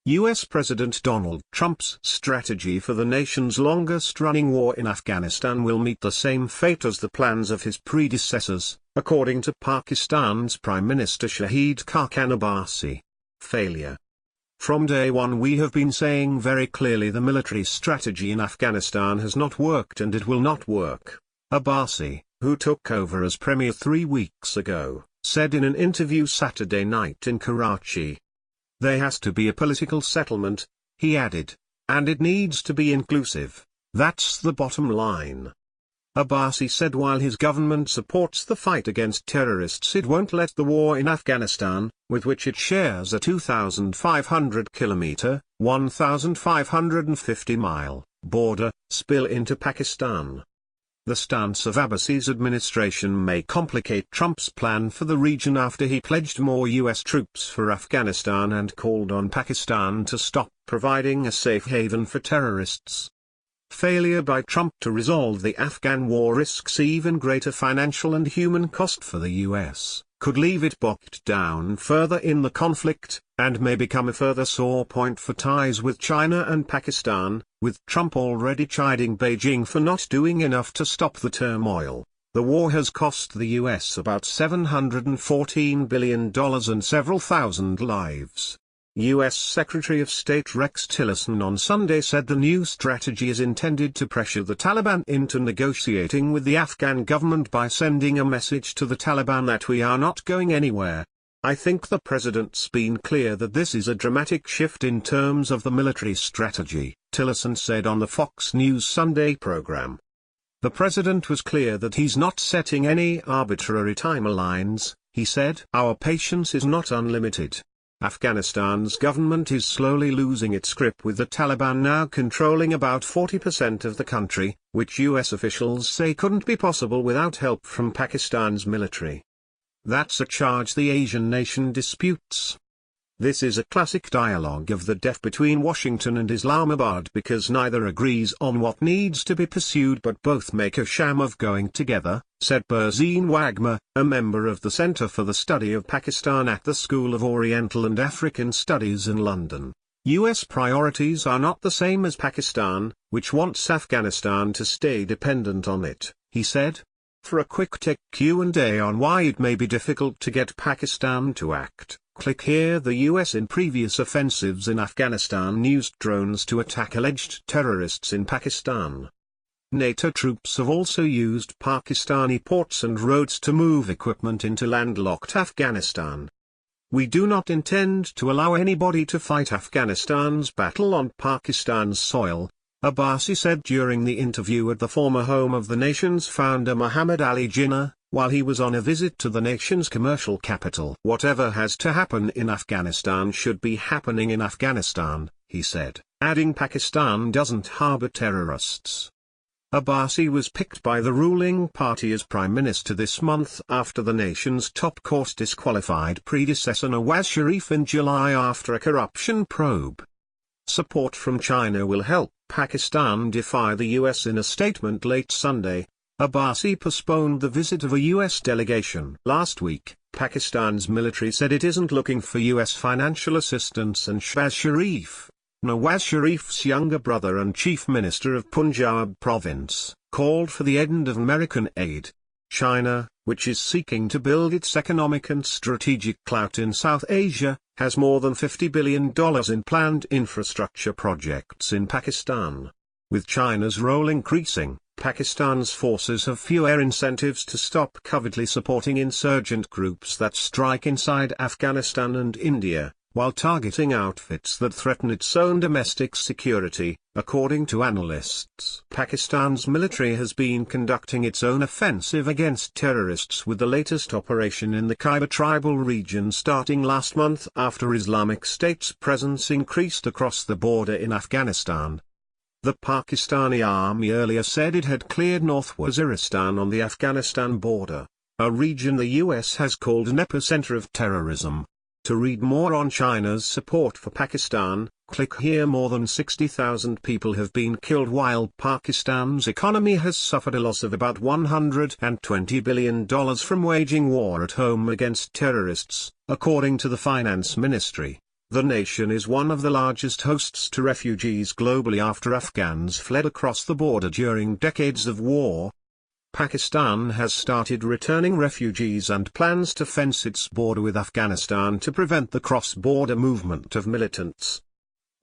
U.S. President Donald Trump's strategy for the nation's longest-running war in Afghanistan will meet the same fate as the plans of his predecessors, according to Pakistan's Prime Minister Shahid Khaqan Abbasi. Failure. From day one we have been saying very clearly the military strategy in Afghanistan has not worked and it will not work, Abbasi, who took over as Premier 3 weeks ago, said in an interview Saturday night in Karachi. There has to be a political settlement, he added, and it needs to be inclusive, that's the bottom line. Abbasi said while his government supports the fight against terrorists, it won't let the war in Afghanistan, with which it shares a 2,500-kilometer, 1,550-mile, border, spill into Pakistan. The stance of Abbasi's administration may complicate Trump's plan for the region after he pledged more U.S. troops for Afghanistan and called on Pakistan to stop providing a safe haven for terrorists. Failure by Trump to resolve the Afghan war risks even greater financial and human cost for the U.S., could leave it bogged down further in the conflict, and may become a further sore point for ties with China and Pakistan, with Trump already chiding Beijing for not doing enough to stop the turmoil. The war has cost the U.S. about $714 billion and several thousand lives. U.S. Secretary of State Rex Tillerson on Sunday said the new strategy is intended to pressure the Taliban into negotiating with the Afghan government by sending a message to the Taliban that we are not going anywhere. I think the president's been clear that this is a dramatic shift in terms of the military strategy, Tillerson said on the Fox News Sunday program. The president was clear that he's not setting any arbitrary timelines, he said. Our patience is not unlimited. Afghanistan's government is slowly losing its grip with the Taliban now controlling about 40% of the country, which U.S. officials say couldn't be possible without help from Pakistan's military. That's a charge the Asian nation disputes. This is a classic dialogue of the deaf between Washington and Islamabad because neither agrees on what needs to be pursued but both make a sham of going together, said Berzine Wagner, a member of the Center for the Study of Pakistan at the School of Oriental and African Studies in London. U.S. priorities are not the same as Pakistan, which wants Afghanistan to stay dependent on it, he said. For a quick tech Q&A on why it may be difficult to get Pakistan to act, click here. The U.S. in previous offensives in Afghanistan used drones to attack alleged terrorists in Pakistan. NATO troops have also used Pakistani ports and roads to move equipment into landlocked Afghanistan. We do not intend to allow anybody to fight Afghanistan's battle on Pakistan's soil, Abbasi said during the interview at the former home of the nation's founder Muhammad Ali Jinnah, while he was on a visit to the nation's commercial capital. Whatever has to happen in Afghanistan should be happening in Afghanistan, he said, adding Pakistan doesn't harbor terrorists. Abbasi was picked by the ruling party as prime minister this month after the nation's top court disqualified predecessor Nawaz Sharif in July after a corruption probe. Support from China will help Pakistan defy the U.S. In a statement late Sunday, Abbasi postponed the visit of a U.S. delegation. Last week, Pakistan's military said it isn't looking for U.S. financial assistance and Shehbaz Sharif, Nawaz Sharif's younger brother and chief minister of Punjab province, called for the end of American aid. China, which is seeking to build its economic and strategic clout in South Asia, has more than $50 billion in planned infrastructure projects in Pakistan. With China's role increasing, Pakistan's forces have fewer incentives to stop covertly supporting insurgent groups that strike inside Afghanistan and India, while targeting outfits that threaten its own domestic security, according to analysts. Pakistan's military has been conducting its own offensive against terrorists, with the latest operation in the Khyber tribal region starting last month after Islamic State's presence increased across the border in Afghanistan. The Pakistani army earlier said it had cleared North Waziristan on the Afghanistan border, a region the U.S. has called an epicenter of terrorism. To read more on China's support for Pakistan, click here. More than 60,000 people have been killed while Pakistan's economy has suffered a loss of about $120 billion from waging war at home against terrorists, according to the finance ministry. The nation is one of the largest hosts to refugees globally after Afghans fled across the border during decades of war. Pakistan has started returning refugees and plans to fence its border with Afghanistan to prevent the cross-border movement of militants.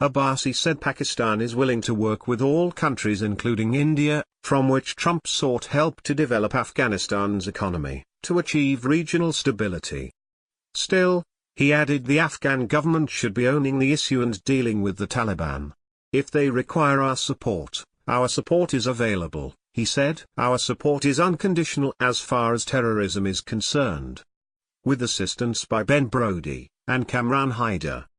Abbasi said Pakistan is willing to work with all countries including India, from which Trump sought help to develop Afghanistan's economy, to achieve regional stability. Still, he added the Afghan government should be owning the issue and dealing with the Taliban. If they require our support is available, he said. Our support is unconditional as far as terrorism is concerned. With assistance by Ben Brody and Kamran Haider,